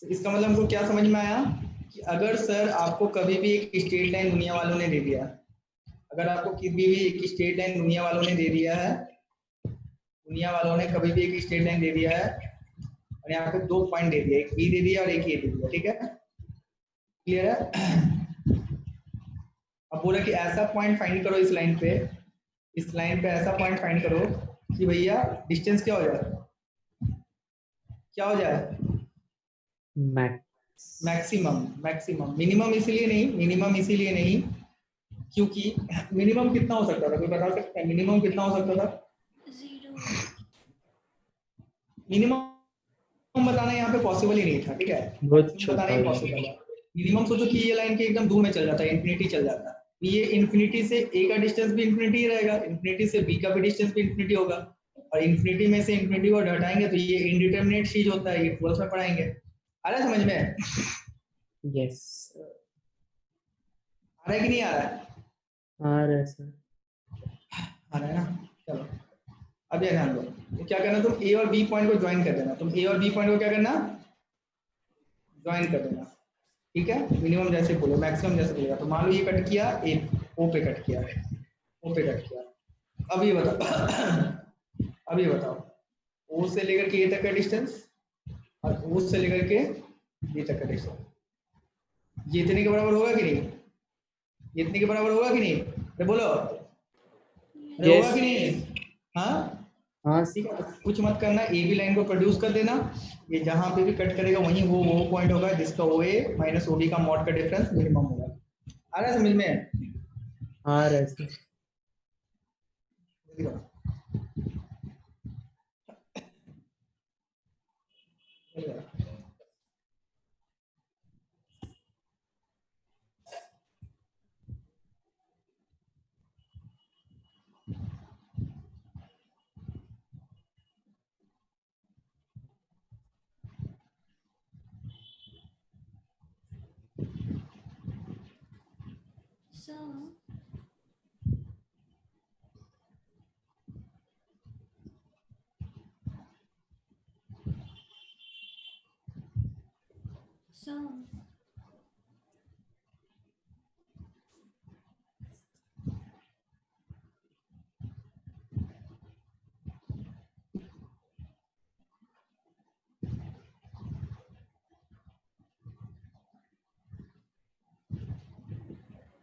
इसका मतलब हमको क्या समझ में आया कि अगर सर आपको कभी भी एक स्ट्रेट लाइन दुनिया वालों ने दे दिया, अगर आपको कभी भी एक स्ट्रेट लाइन दुनिया वालों ने दे दिया है, दुनिया वालों ने कभी भी एक स्ट्रेट लाइन दे दिया है और यहाँ पे 2 पॉइंट दे दिया, एक बी दे दिया और एक ए दे दिया, ठीक है, क्लियर है। अब बोला कि ऐसा पॉइंट फाइंड करो इस लाइन पे, इस लाइन पे ऐसा पॉइंट फाइंड करो कि भैया डिस्टेंस क्या हो जाए, क्या हो जाए, मैक्स मैक्सिमम, मैक्सिमम। मिनिमम इसीलिए नहीं, मिनिमम इसीलिए नहीं क्योंकि मिनिमम कितना हो सकता था, कोई बता सकता है मिनिमम कितना हो सकता था? 0 मिनिमम बताना यहाँ पे पॉसिबल ही नहीं था, ठीक है, बहुत मैक्सिमम छोटा बताना ही पॉसिबल है। मिनिमम सोचो कि ये लाइन के एकदम दूर में चल जाता है, इन्फिनिटी चल जाता है, ये इन्फिनिटी से ए का डिस्टेंस भी इन्फिनिटी ही रहेगा, इन्फिनिटी से बी का भी डिस्टेंस भी इन्फिनिटी होगा, और इन्फिनिटी में से इन्फिनिटी को हटाएंगे तो ये इनडिटरमिनेट चीज होता है, ये 12th में पढ़ाएंगे। आ रहा है समझ में? यस आ रहा है कि नहीं आ रहा है? आ रहा है सर। आ रहा है ना, चलो अब ये ध्यान दो, तो क्या करना, तुम ए और बी पॉइंट को ज्वाइन कर देना, तुम ए और बी पॉइंट को क्या करना, ज्वाइन कर देना, ठीक है। मिनिमम जैसे बोलो, मैक्सिमम जैसे बोलेगा, तो मान लो ये कट किया, ए ओ पे कट किया, ओ पे कट किया। अब ये बताओ अब ये बताओ, ओ से लेकर के ए तक का डिस्टेंस और ओ से लेकर के बी तक का डिस्टेंस, ये इतने के बराबर होगा कि नहीं, ये इतने के बराबर होगा कि नहीं, अरे बोलो, अरे होगा Yes. कि नहीं? हाँ हाँ ठीक है, तो कुछ मत करना, ए बी लाइन को प्रोड्यूस कर देना, ये जहां पे भी कट करेगा वहीं वो पॉइंट होगा जिसका ओ ए माइनस ओ बी का मॉड का डिफरेंस मिनिमम होगा। आ रहा है समझ में? आ रहा है सर। so so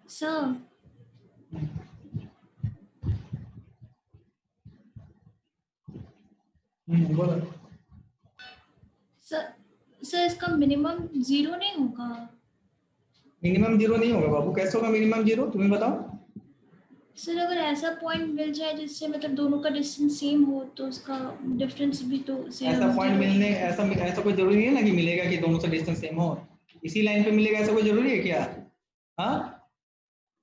so बोलो। सर इसका मिनिमम 0 नहीं होगा? मिनिमम जीरो नहीं होगा बाबू, कैसे होगा मिनिमम जीरो, तुम्हें बताओ। सर अगर ऐसा पॉइंट मिल जाए जिससे मतलब दोनों का डिस्टेंस सेम हो तो उसका डिफरेंस भी तो सेम ऐसा पॉइंट 0 मिलने, ऐसा कोई जरूरी है ना कि मिलेगा कि दोनों से डिस्टेंस सेम हो, इसी लाइन पे मिलेगा ऐसा कोई जरूरी है क्या? हाँ,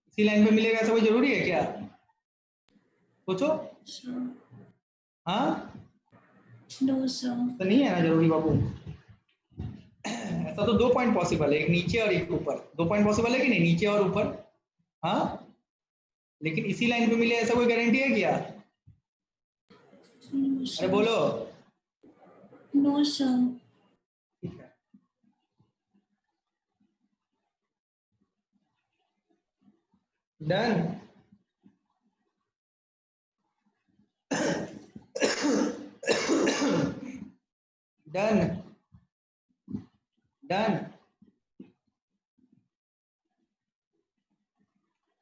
इसी लाइन पे मिलेगा ऐसा कोई जरूरी है क्या? सोचो। हाँ, नो सर। तो नहीं है ना जरूरी बाबू। ऐसा तो 2 पॉइंट पॉसिबल है, एक नीचे और एक ऊपर, 2 पॉइंट पॉसिबल है कि नहीं, नीचे और ऊपर। हाँ, लेकिन इसी लाइन पे मिले ऐसा कोई गारंटी है क्या? अरे बोलो। No sir. ठीक है, done. Done done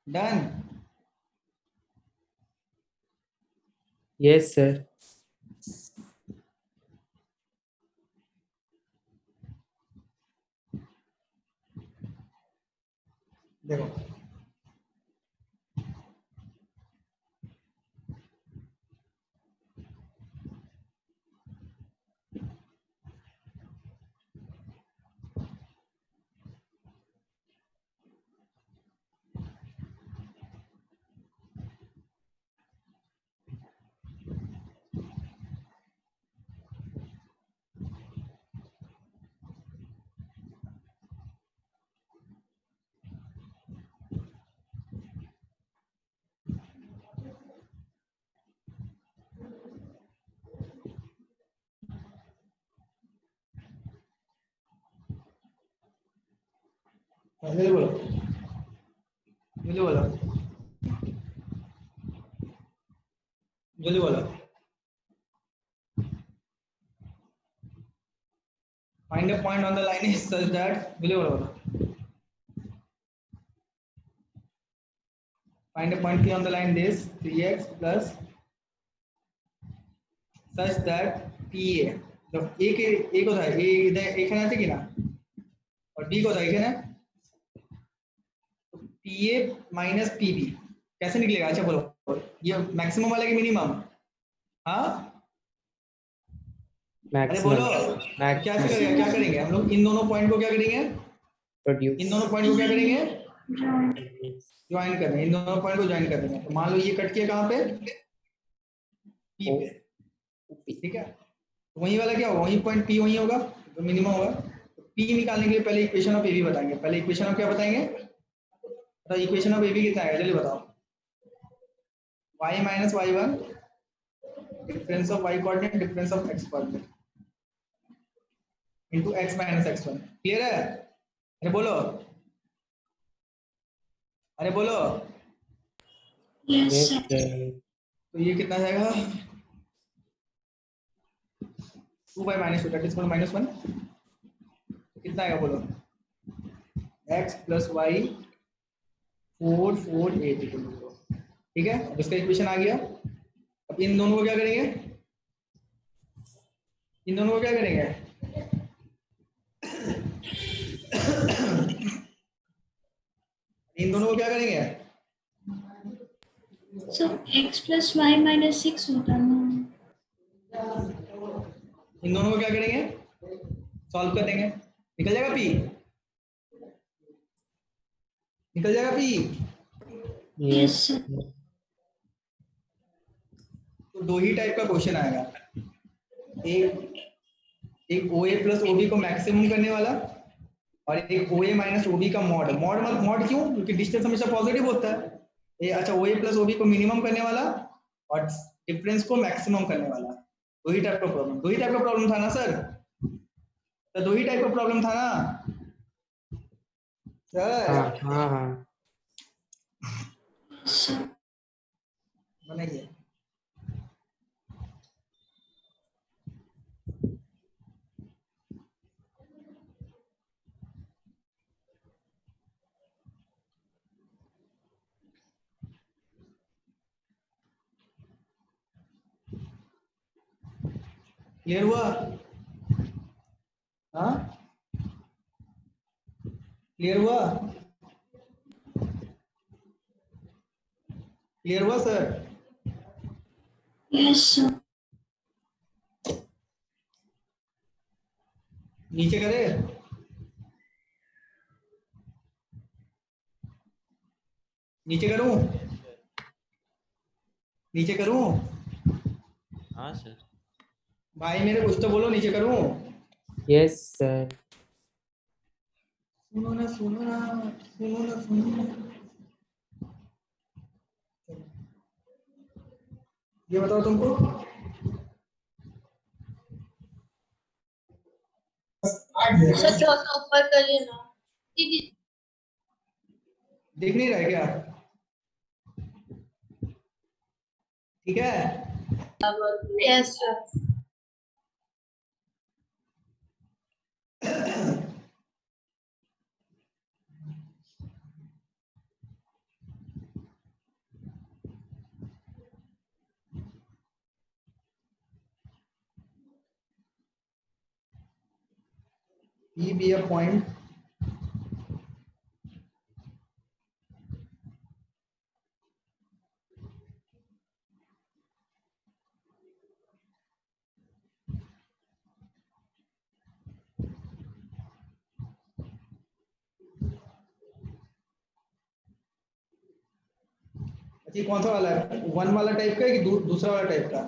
done. Yes sir. देखो जल्दी बोलो, जल्दी बोलो, जल्दी बोलो। a point on the line is such that find a point P on the line this 3x plus such that PA तो A को था A इधर एक है ना ठीक है ना और B को था एक है ना तो PA माइनस PB कैसे निकलेगा? अच्छा बोलो ये मैक्सिमम वाला कि मिनिमम? हाँ अरे बोलो क्या करेंगे हम लोग इन दोनों पॉइंट को क्या करेंगे? इन दोनों पॉइंट को क्या करेंगे? ज्वाइन कर रहे हैं इन दोनों पॉइंट को ज्वाइन कर रहे हैं तो मान लो ये कट किया कहाँ पे? P पे ठीक है तो वही वाला क्या होगा? वही पॉइंट P वही होगा तो मिनिमम होगा तो P निकालने के लिए पहले इक्वेशन ऑफ AB बताएंगे पहले इक्वेशन ऑफ क्या बताएंगे तो इक्वेशन ऑफ AB कितना है जल्दी बताओ y minus y1 difference of y coordinate difference of x coordinate into x minus x1 clear है? अरे बोलो Yes, Yes, sir. sir. तो ये कितना जाएगा 2 by minus 2 that is equal to -1 कितना आएगा बोलो x plus y 4 4 8 equal to 0 ठीक है अब इसका इक्वेशन आ गया अब इन दोनों को क्या करेंगे इन दोनों को क्या करेंगे इन दोनों को क्या करेंगे So x plus y minus 6 होता है ना इन दोनों को क्या करेंगे सॉल्व कर देंगे निकल जाएगा p निकल जाएगा p Yes, sir. तो दो ही टाइप का क्वेश्चन आएगा एक OA प्लस OB को मैक्सिमम करने वाला और एक OA माइनस OB का मॉड मॉड क्यों क्योंकि डिस्टेंस हमेशा पॉजिटिव होता है ये अच्छा OA प्लस OB को मिनिमम करने वाला और डिफरेंस को मैक्सिमम करने वाला दो ही टाइप का प्रॉब्लम था ना सर तो दो ही टाइप का प्रॉब्लम था ना सर हाँ Yes, sir. बनाइए क्लियर हुआ हाँ क्लियर हुआ सर Yes, sir. नीचे करे नीचे करूं हाँ सर भाई मेरे कुछ तो बोलो नीचे करूं Yes, sir. सुनो ना ये बताओ तुमको सर थोड़ा सा ऊपर करिए ना दीदी दिख नहीं रहा है क्या ठीक है yes sir P be a point ये कौन सा वाला है वन वाला टाइप का कि दूसरा वाला टाइप का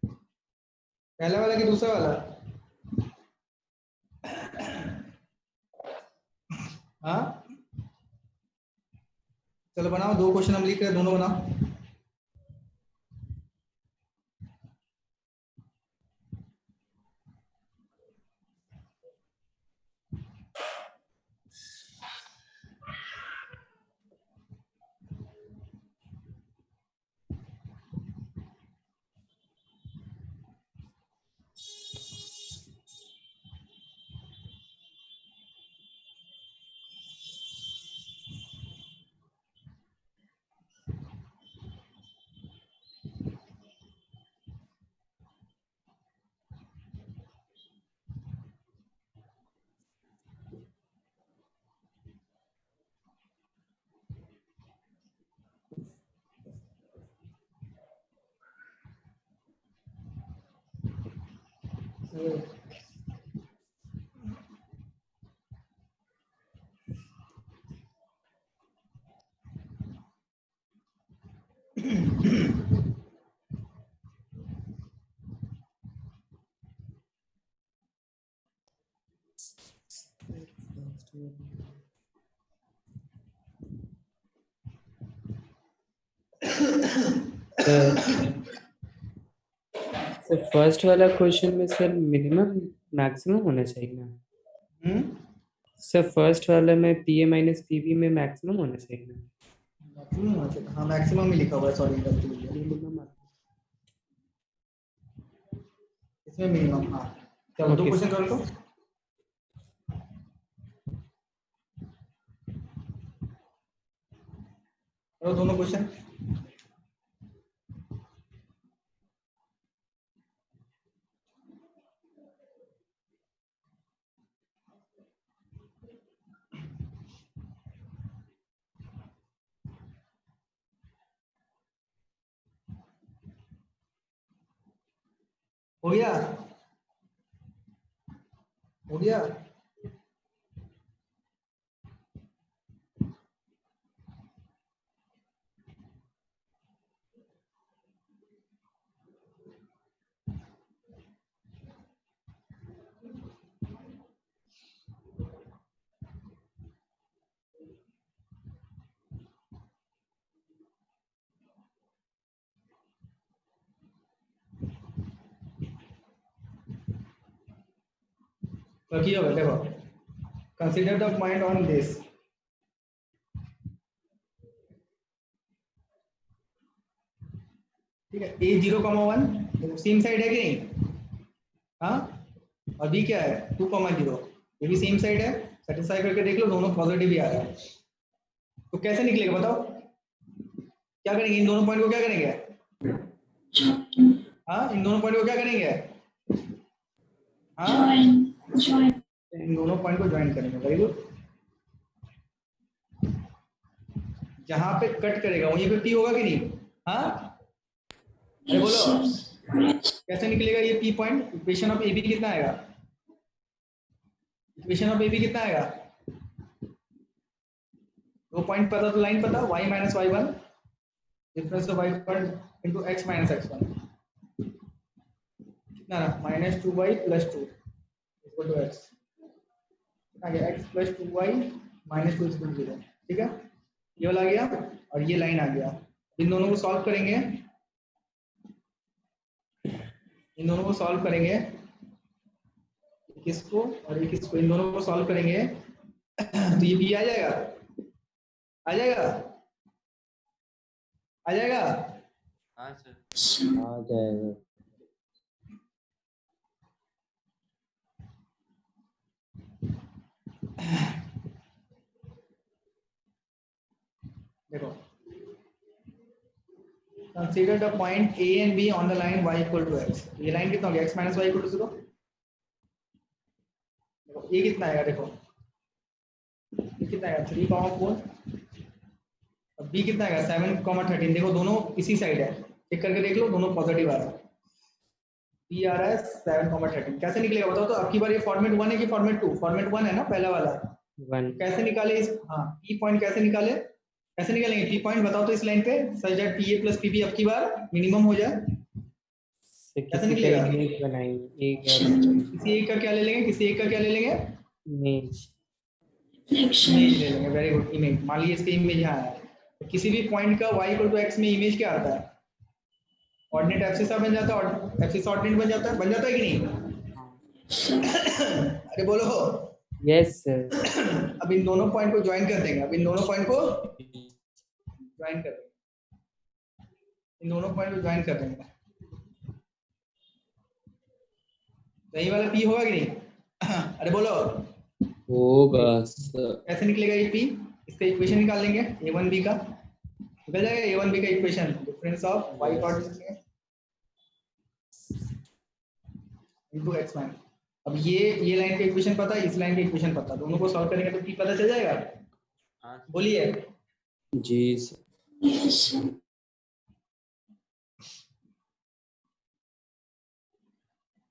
पहला वाला कि दूसरा वाला हाँ चलो बनाओ दो क्वेश्चन हम लिख रहे हैं दोनों बनाओ सर फर्स्ट वाला क्वेश्चन में सर मिनिमम मैक्सिमम होना चाहिए ना सर? फर्स्ट वाला में पीए माइनस पीबी में मैक्सिमम होना चाहिए ना? मैक्सिमम होना चाहिए। हाँ मैक्सिमम ही लिखा हुआ है, सॉरी गलती हो गई। मिनिमम। इसमें मिनिमम। हाँ चलो दो Okay, क्वेश्चन कर लो। करो दोनों क्वेश्चन। हो गया? हो गया? तो की होगा देखो, consider the point on this. ठीक है, ए 0,1 सेम साइड है कि नहीं? हाँ, और बी क्या है 2,0, ये भी सेम साइड है। सेटिस्फाई करके देख लो, दोनों पॉजिटिव ही आ रहा है। तो कैसे निकलेगा बताओ? क्या करेंगे इन दोनों पॉइंट को? क्या करेंगे? हाँ इन दोनों पॉइंट को क्या करेंगे? हाँ इन दोनों पॉइंट को ज्वाइन करेंगे। Very good. जहां पे कट करेगा वहीं पे पी होगा कि नहीं? हाँ अरे बोलो कैसे निकलेगा ये P point? Equation of A B कितना आएगा? इक्वेशन ऑफ ए बी कितना आएगा? दो पॉइंट पता तो लाइन पता, y minus Y one difference of y1 into X minus X one कितना ना minus 2y plus 2 equal to X आ गया, X plus 2y minus 2 equal to 0। ठीक है, ये वाला आ गया और ये लाइन आ गया। इन दोनों को सॉल्व करेंगे, इन दोनों को सॉल्व करेंगे, किसको और ये किसको, इन दोनों को सॉल्व करेंगे तो ये भी आ जाएगा, आ जाएगा, आ जाएगा। हाँ सर आ जाएगा। देखो, consider the point A and B on the line y equal to x। ये लाइन कितना हो गया? x minus Y equal to 0। देखो ये कितना आएगा? देखो ये कितना आएगा 3,4 और b कितना आएगा 7,13। देखो दोनों इसी साइड है, चेक करके देख लो, दोनों पॉजिटिव आ रहा है। b आ रहा है 7,13। कैसे निकलेगा बताओ तो? अब की बार ये फॉर्मेट 1 है कि फॉर्मेट 2? फॉर्मेट 1 है ना पहला वाला। 1। कैसे निकाले इस, हाँ पी पॉइंट कैसे निकाले, कैसे निकालेंगे पी पॉइंट बताओ तो? इस लाइन पे such that P A plus P B अब की बार मिनिमम हो जाए। कैसे निकलेगा? इमेज बनाएंगे एक किसी एक का क्या ले लेंगे? किसी एक का क्या ले लेंगे? इमेज। इमेज ले लेंगे। Very good, image. मान लीजिए इसका इमेज यहाँ है, तो किसी भी पॉइंट का y इक्वल टू x में इमेज क्या आता है? ऑर्डिनेट एब्सिस बन जाता है, एब्सिस ऑर्डिनेट बन जाता है कि नहीं? अरे बोलो। Yes sir. अब इन दोनों पॉइंट को ज्वाइन कर देंगे, अब इन दोनों पॉइंट को ज्वाइन कर देंगे, इन दोनों पॉइंट को ज्वाइन कर देंगे। सही वाला p होगा कि नहीं? अरे बोलो। होगा सर। कैसे निकलेगा ये p? इसका इक्वेशन निकाल लेंगे a1b का, निकल जाएगा a1b का equation. Difference of y coordinate into x minus. अब ये लाइन का इक्वेशन पता है, इस लाइन का इक्वेशन पता, दोनों को सॉल्व करेंगे तो p पता चल जाएगा। हाँ बोलिए। जी सर।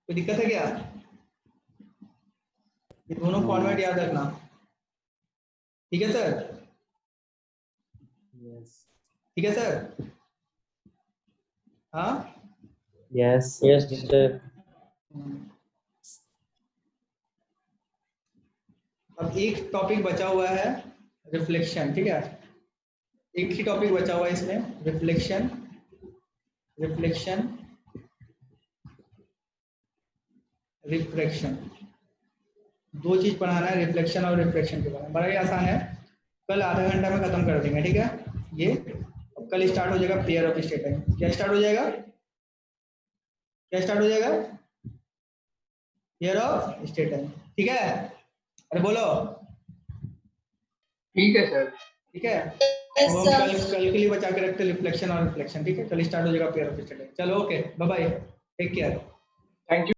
कोई दिक्कत है क्या? ये दोनों फॉर्मेट याद रखना, ठीक है सर? यस ठीक है सर? हाँ यस यस सर। अब एक टॉपिक बचा हुआ है रिफ्लेक्शन, ठीक है? एक ही टॉपिक बचा हुआ है इसमें, रिफ्लेक्शन। रिफ्लेक्शन रिफ्रैक्शन, दो चीज पढ़ाना है, रिफ्लेक्शन और रिफ्रैक्शन के बारे में। बड़ा ही आसान है, कल आधा घंटा में खत्म कर देंगे, ठीक है? ये अब कल स्टार्ट हो जाएगा पेयर ऑफ स्टेट टाइम। क्या स्टार्ट हो जाएगा? क्या स्टार्ट हो जाएगा? पेयर ऑफ स्टेट टाइम, ठीक है? अरे बोलो। ठीक है सर। ठीक है, यस अब हम सर। कल के लिए बचा के रखते हैं रिफ्लेक्शन और रिफ्लेक्शन, ठीक है? कल स्टार्ट हो जाएगा पेयर ऑफ स्टेट टाइम। चलो okay, bye bye, take care. Thank you.